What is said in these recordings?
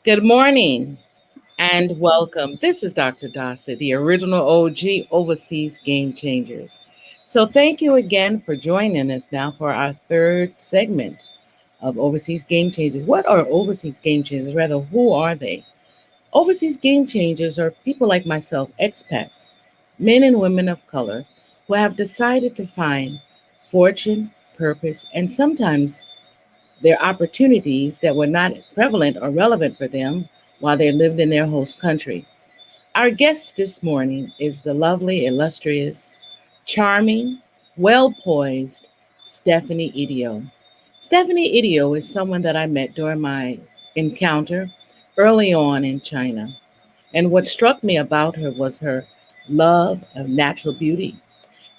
Good morning and welcome. This is Dr. Dossett, the original OG Overseas Game Changers. So, thank you again for joining us now for our third segment of Overseas Game Changers. What are Overseas Game Changers? Rather, who are they? Overseas Game Changers are people like myself, expats, men and women of color, who have decided to find fortune, purpose, and sometimes their opportunities that were not prevalent or relevant for them while they lived in their host country. Our guest this morning is the lovely, illustrious, charming, well poised Stephanie Idio. Stephanie Idio is someone that I met during my encounter early on in China. And what struck me about her was her love of natural beauty.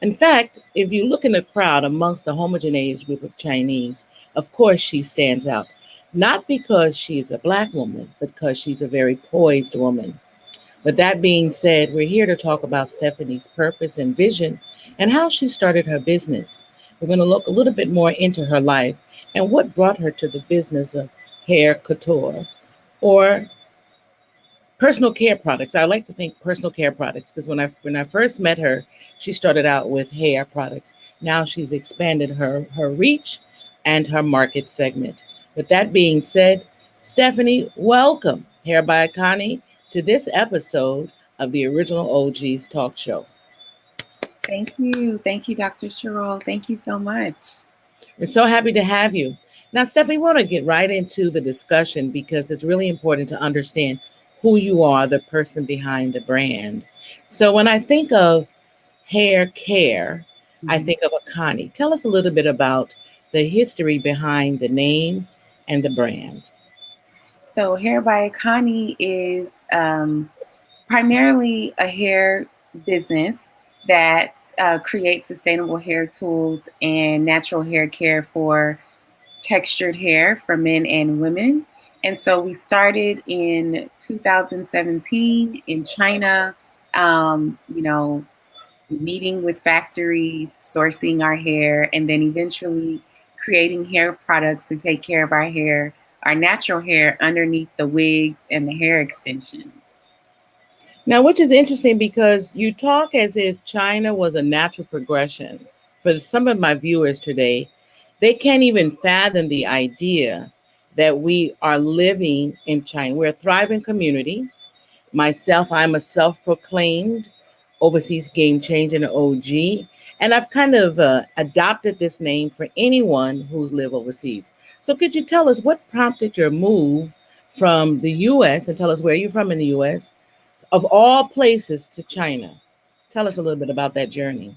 In fact, if you look in the crowd amongst the homogeneous group of Chinese, of course she stands out. Not because she's a black woman, but because she's a very poised woman. With that being said, we're here to talk about Stephanie's purpose and vision and how she started her business. We're going to look a little bit more into her life and what brought her to the business of hair couture or personal care products. I like to think personal care products because when I first met her, she started out with hair products. Now she's expanded her reach and her market segment. With that being said, Stephanie, welcome here by Connie to this episode of the original OG's talk show. Thank you. Thank you, Dr. Sherrill. Thank you so much. We're so happy to have you. Now, Stephanie, we want to get right into the discussion because it's really important to understand who you are, the person behind the brand. So when I think of hair care, I Mhm. think of a Connie. Tell us a little bit about the history behind the name and the brand. So, Hair by Connie is primarily a hair business that creates sustainable hair tools and natural hair care for textured hair for men and women. And so we started in 2017 in China, you know, meeting with factories, sourcing our hair, and then eventually creating hair products to take care of our hair, our natural hair underneath the wigs and the hair extensions. Now, which is interesting because you talk as if China was a natural progression. For some of my viewers today, they can't even fathom the idea that we are living in China. We're a thriving community. Myself, I'm a self proclaimed overseas game changer and OG. And I've kind of adopted this name for anyone who's lived overseas. So, could you tell us what prompted your move from the US and tell us where you're from in the US, of all places, to China? Tell us a little bit about that journey.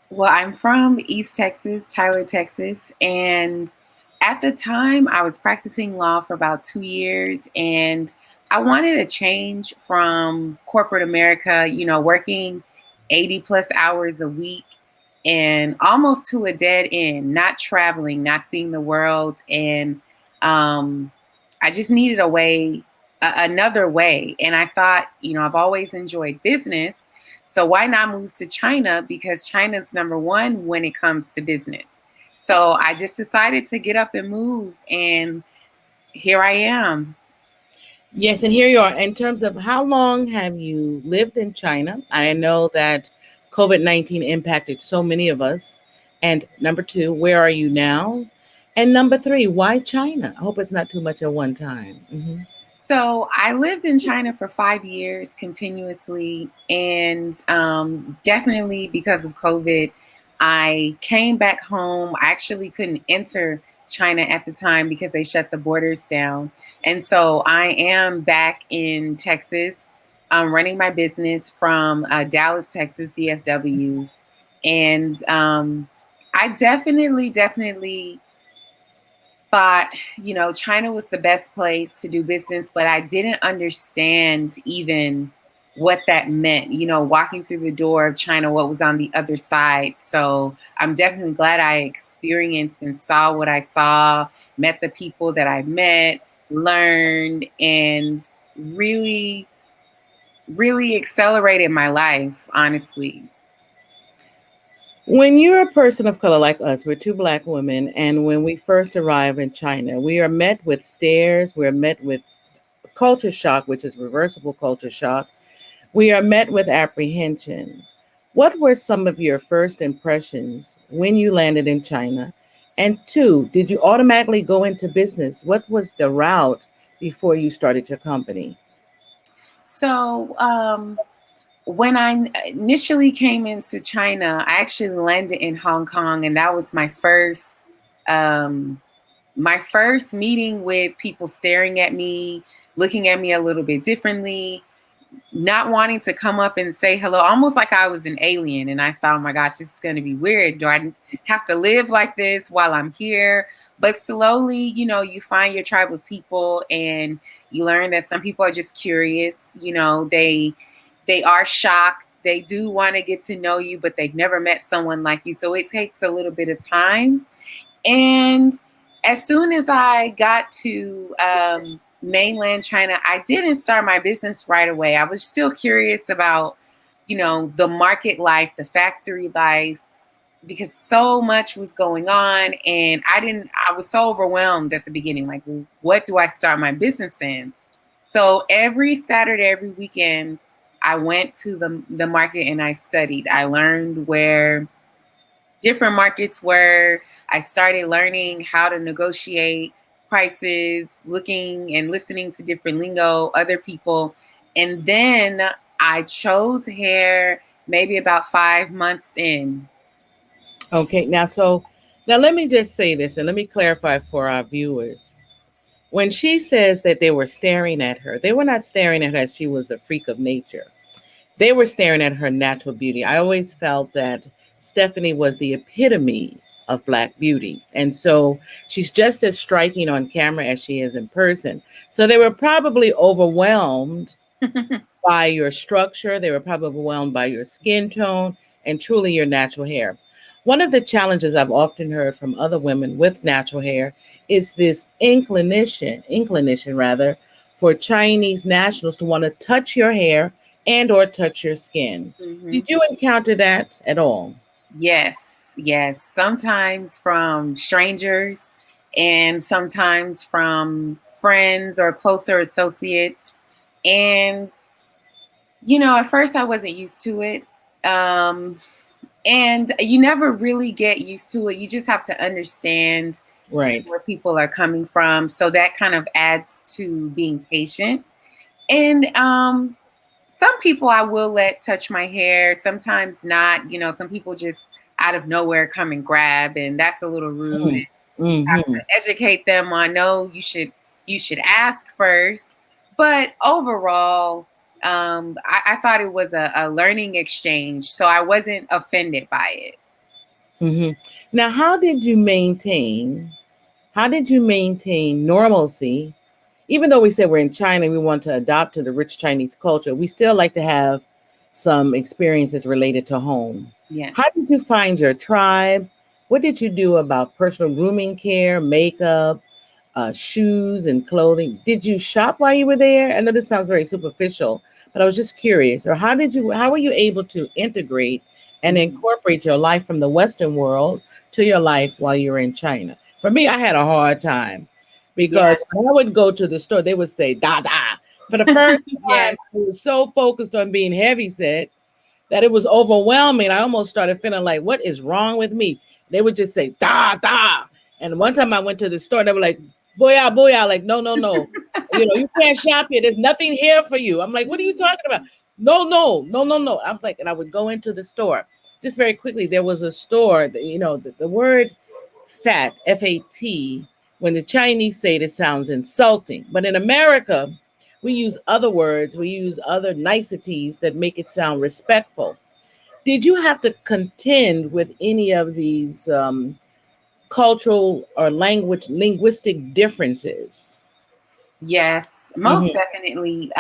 Well, I'm from East Texas, Tyler, Texas. And at the time, I was practicing law for about 2 years. And I wanted a change from corporate America, working 80 plus hours a week and almost to a dead end, not traveling, not seeing the world. And um, I just needed a way, another way. And I thought, I've always enjoyed business. So why not move to China? Because China's number one when it comes to business. So I just decided to get up and move, and here I am. Yes, and here you are. In terms of how long have you lived in China? I know that COVID-19 impacted so many of us. And number two, where are you now? And number three, why China? I hope it's not too much at one time. So I lived in China for 5 years continuously, and definitely because of COVID, I came back home. I actually couldn't enter China at the time because they shut the borders down, and so I am back in Texas, running my business from Dallas, Texas, DFW, and I definitely thought, China was the best place to do business, but I didn't understand even what that meant, walking through the door of China, what was on the other side. So I'm definitely glad I experienced and saw what I saw, met the people that I met, learned, and really, really accelerated my life, honestly. When you're a person of color like us, we're two black women, and when we first arrive in China, we are met with stares, we're met with culture shock, which is reversible culture shock, we are met with apprehension. What were some of your first impressions when you landed in China? And two, did you automatically go into business? What was the route before you started your company? So, when I initially came into China, I actually landed in Hong Kong, and that was um, my first meeting with people staring at me, looking at me a little bit differently, not wanting to come up and say hello, almost like I was an alien. And I thought, oh my gosh, this is going to be weird. Do I have to live like this while I'm here? But slowly, you find your tribe of people, and you learn that some people are just curious. They are shocked. They do want to get to know you, but they've never met someone like you. So it takes a little bit of time. And as soon as I got to mainland China, I didn't start my business right away. I was still curious about, the market life, the factory life, because so much was going on. And I was so overwhelmed at the beginning. Like, what do I start my business in? So every Saturday, every weekend, I went to the market and I studied. I learned where different markets were. I started learning how to negotiate prices, looking and listening to different lingo, other people. And then I chose hair maybe about 5 months in. Okay, now let me just say this and let me clarify for our viewers. When she says that they were staring at her, they were not staring at her as she was a freak of nature. They were staring at her natural beauty. I always felt that Stephanie was the epitome of Black beauty. And so she's just as striking on camera as she is in person. So they were probably overwhelmed by your structure, they were probably overwhelmed by your skin tone and truly your natural hair. One of the challenges I've often heard from other women with natural hair is this inclination rather, for Chinese nationals to want to touch your hair and or touch your skin. Hmm. Did you encounter that at all? Yes, yes. Sometimes from strangers, and sometimes from friends or closer associates. And, at first I wasn't used to it. Um, and you never really get used to it. You just have to understand Right. where people are coming from. So that kind of adds to being patient. And some people I will let touch my hair, sometimes not. Some people just out of nowhere come and grab, and that's a little rude. Mm. You have Hmm. to educate them on, no, you should ask first. But overall, I thought it was a learning exchange, so I wasn't offended by it. Hmm. Now, how did you maintain normalcy? Even though we say we're in China, we want to adopt to the rich Chinese culture, we still like to have some experiences related to home. How Yes. did you find your tribe? What did you do about personal grooming care, makeup, shoes, and clothing? Did you shop while you were there? I know this sounds very superficial, but I was just curious. Or how were you able to integrate and Mhm. incorporate your life from the Western world to your life while you were in China? For me, I had a hard time Yeah. because when I would go to the store, they would say "da da." For the first Yes. time, I was so focused on being heavy set that it was overwhelming. I almost started feeling like, what is wrong with me? They would just say "da da." And one time I went to the store, they were like, "Booyah, booyah!" Like, no, no, no. You can't shop here. There's nothing here for you. I'm like, what are you talking about? No, no, no, no, no. I was like, and I would go into the store. Just very quickly, there was a store. The word fat, FAT, when the Chinese say it, it sounds insulting. But in America, we use other words, we use other niceties that make it sound respectful. Did you have to contend with any of these cultural or linguistic differences? Yes, most Hmm. definitely.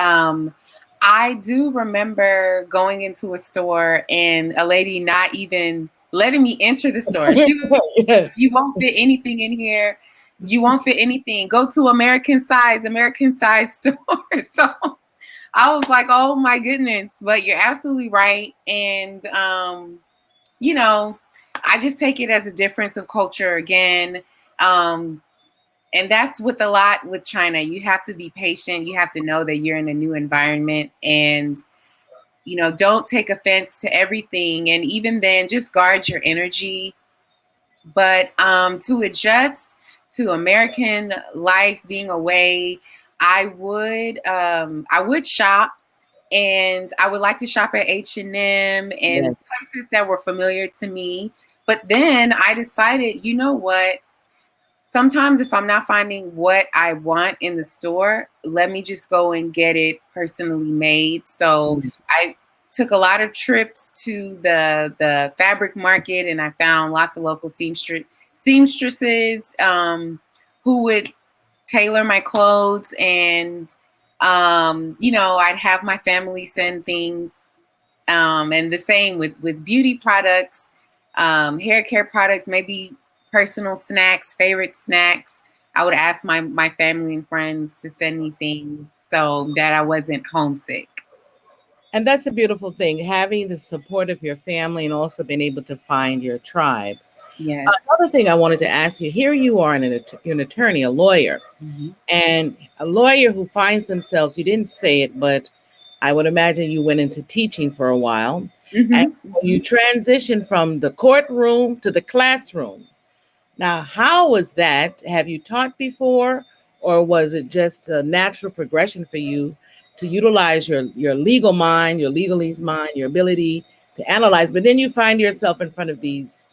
I do remember going into a store and a lady not even letting me enter the store. She was, Yeah. you won't fit anything in here. You won't fit anything. Go to American size store. So I was like, oh my goodness. But you're absolutely right. And you know, I just take it as a difference of culture again. Um, And that's with a lot with China. You have to be patient. You have to know that you're in a new environment, and don't take offense to everything. And even then, just guard your energy. But to adjust to American life, being away, I would shop, and I would like to shop at H&M Yes. and places that were familiar to me. But then I decided, you know what? Sometimes if I'm not finding what I want in the store, let me just go and get it personally made. So Yes. I took a lot of trips to the fabric market, and I found lots of local seamstresses who would tailor my clothes, and I'd have my family send things, and the same with beauty products, hair care products, maybe personal snacks, favorite snacks. I would ask my family and friends to send me things so that I wasn't homesick. And that's a beautiful thing, having the support of your family and also being able to find your tribe. Yes. Another thing I wanted to ask you, here you are, an attorney, a lawyer, Hmm. and a lawyer who finds themselves, you didn't say it, but I would imagine you went into teaching for a while, and Hmm. you transitioned from the courtroom to the classroom. Now, how was that? Have you taught before, or was it just a natural progression for you to utilize your legal mind, your legalese mind, your ability to analyze? But then you find yourself in front of these,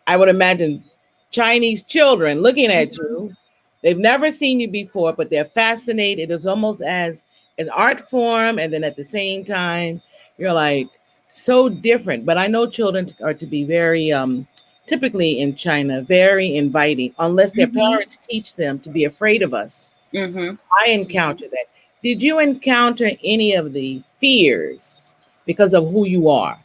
I would imagine, Chinese children looking at you. They've never seen you before, but they're fascinated. It's almost as an art form, and then at the same time, you're like so different. But I know children are to be very, typically in China, very inviting, unless their Hmm. parents teach them to be afraid of us. Hmm. I encounter that. Did you encounter any of the fears because of who you are?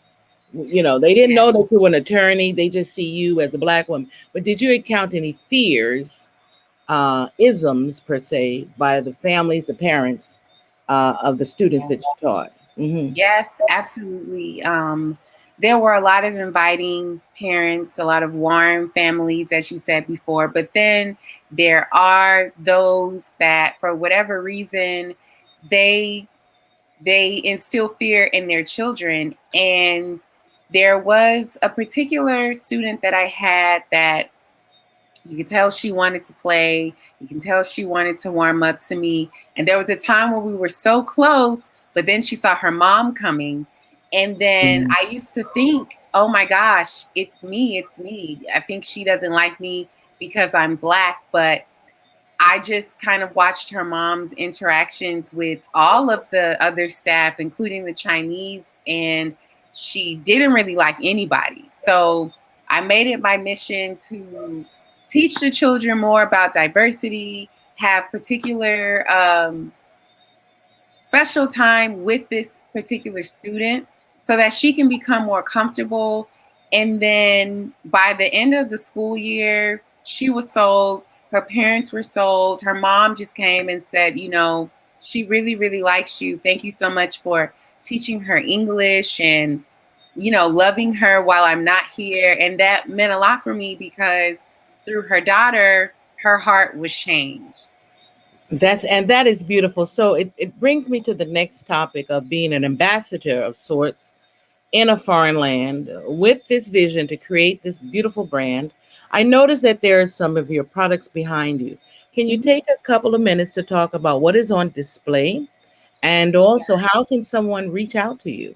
They didn't know that you were an attorney. They just see you as a black woman. But did you encounter any fears, isms per se, by the families, the parents of the students Yeah. that you taught? Hmm. Yes, absolutely. There were a lot of inviting parents, a lot of warm families, as you said before. But then there are those that, for whatever reason, they they instill fear in their children. And there was a particular student that I had that you could tell she wanted to play. You can tell she wanted to warm up to me. And there was a time where we were so close, but then she saw her mom coming. And then I used to think, oh my gosh, it's me. It's me. I think she doesn't like me because I'm Black. But I just kind of watched her mom's interactions with all of the other staff, including the Chinese, and she didn't really like anybody. So I made it my mission to teach the children more about diversity, have particular special time with this particular student so that she can become more comfortable. And then by the end of the school year, she was sold. Her parents were sold. Her mom just came and said, she really, really likes you. Thank you so much for teaching her English and, loving her while I'm not here. And that meant a lot for me because through her daughter, her heart was changed. That is beautiful. So it brings me to the next topic of being an ambassador of sorts in a foreign land with this vision to create this beautiful brand. I noticed that there are some of your products behind you. Can you Mhm. take a couple of minutes to talk about what is on display and also how can someone reach out to you?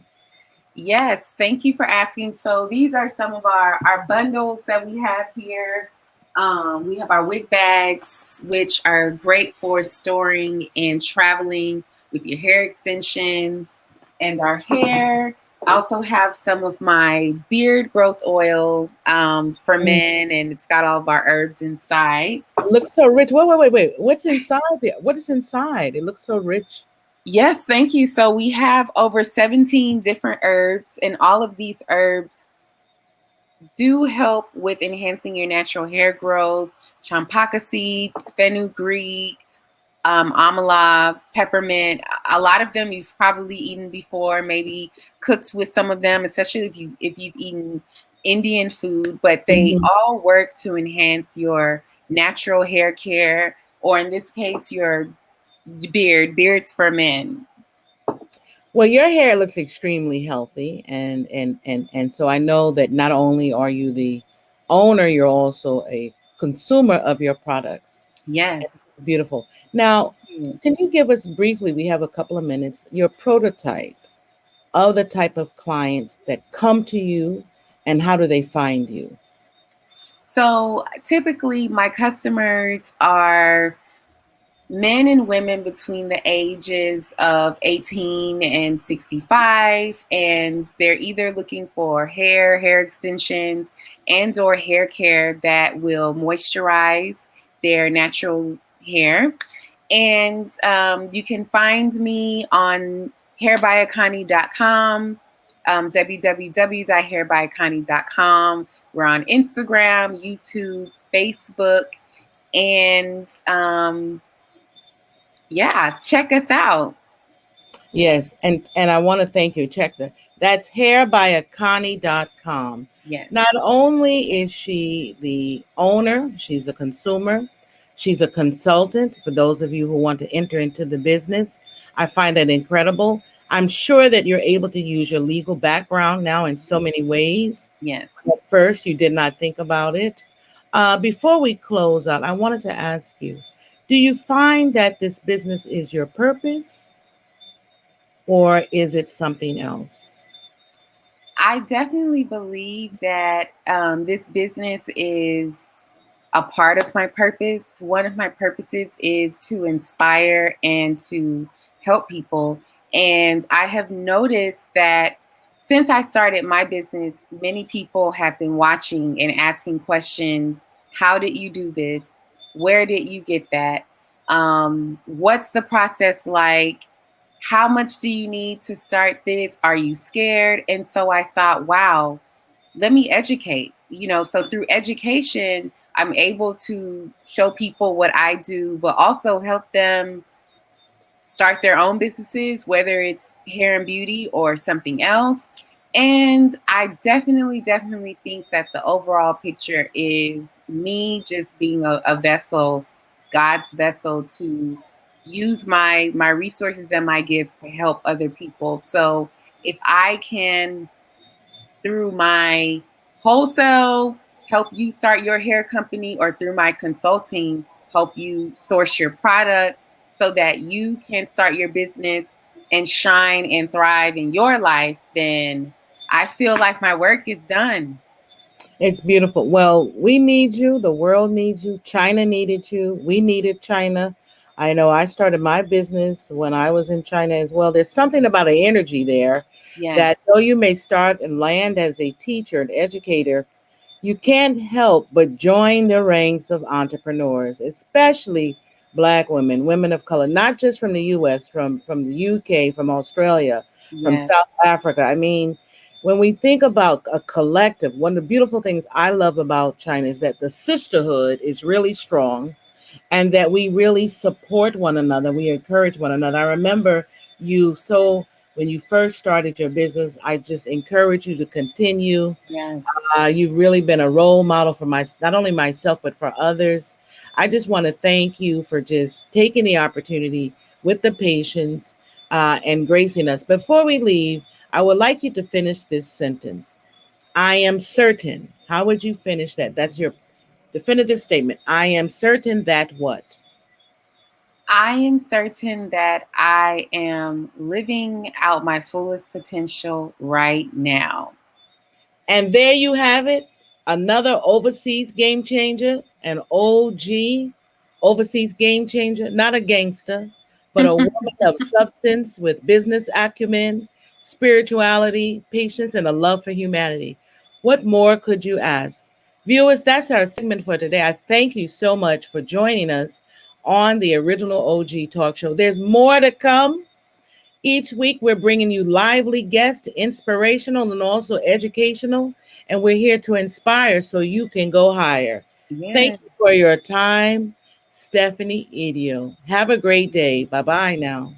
Yes, thank you for asking. So these are some of our bundles that we have here. We have our wig bags, which are great for storing and traveling with your hair extensions and our hair. I also have some of my beard growth oil for Mm, men, and it's got all of our herbs inside. it looks so rich. Wait. What's inside there? What is inside? It looks so rich. Yes, thank you. So we have over 17 different herbs, and all of these herbs do help with enhancing your natural hair growth. Champaka seeds, fenugreek, amala, peppermint. A lot of them you've probably eaten before, maybe cooked with some of them, especially if you've eaten Indian food. But they Mhm. all work to enhance your natural hair care. or in this case, your beards for men. Well, your hair looks extremely healthy, and so I know that not only are you the owner, you're also a consumer of your products. Yes. It's beautiful. Now, Yeah. can you give us briefly, we have a couple of minutes, your prototype of the type of clients that come to you and how do they find you? So typically, my customers are men and women between the ages of 18 and 65, and they're either looking for hair extensions, and or hair care that will moisturize their natural hair. And you can find me on hairbyconnie.com, www.hairbyconnie.com. We're on Instagram, YouTube, Facebook, and yeah, check us out. Yes, and I want to thank you. Check that's hairbyconnie.com. Yes, Not only is she the owner, she's a consumer, she's a consultant for those of you who want to enter into the business. I find that incredible. I'm sure that you're able to use your legal background now in so many ways. yes. At first, you did not think about it. Before we close out, I wanted to ask you, do you find that this business is your purpose? Or is it something else? I definitely believe that this business is a part of my purpose. One of my purposes is to inspire and to help people. And I have noticed that since I started my business, many people have been watching and asking questions. How did you do this? Where did you get that? What's the process like? How much do you need to start this? Are you scared? And so I thought, wow, let me educate. So through education, I'm able to show people what I do, but also help them start their own businesses, whether it's hair and beauty or something else. And I definitely think that the overall picture is me just being a vessel, God's vessel, to use my resources and my gifts to help other people. So if I can, through my wholesale, help you start your hair company, or through my consulting, help you source your product so that you can start your business and shine and thrive in your life, then I feel like my work is done. It's beautiful. Well, we need you. The world needs you. China needed you. We needed China. I know I started my business when I was in China as well. There's something about an energy there Yes, that though you may start and land as a teacher, an educator, you can't help but join the ranks of entrepreneurs, especially Black women, women of color, not just from the US, from the UK, from Australia, from yes, South Africa. I mean, when we think about a collective, one of the beautiful things I love about China is that the sisterhood is really strong and that we really support one another. We encourage one another. I remember you so when you first started your business, I just encourage you to continue. yes. You've really been a role model for not only myself but for others. I just want to thank you for just taking the opportunity with the patience and gracing us. Before we leave, I would like you to finish this sentence. I am certain. How would you finish that? That's your definitive statement. I am certain that what? I am certain that I am living out my fullest potential right now. And there you have it. Another overseas game changer, an OG overseas game changer, not a gangster, but a woman of substance with business acumen, spirituality, patience, and a love for humanity. What more could you ask? Viewers, that's our segment for today. I thank you so much for joining us on the Original OG Talk Show. There's more to come. Each week, we're bringing you lively guests, inspirational and also educational, and we're here to inspire so you can go higher. Thank Yeah. you for your time, Stephanie Idio. Have a great day. Bye bye now.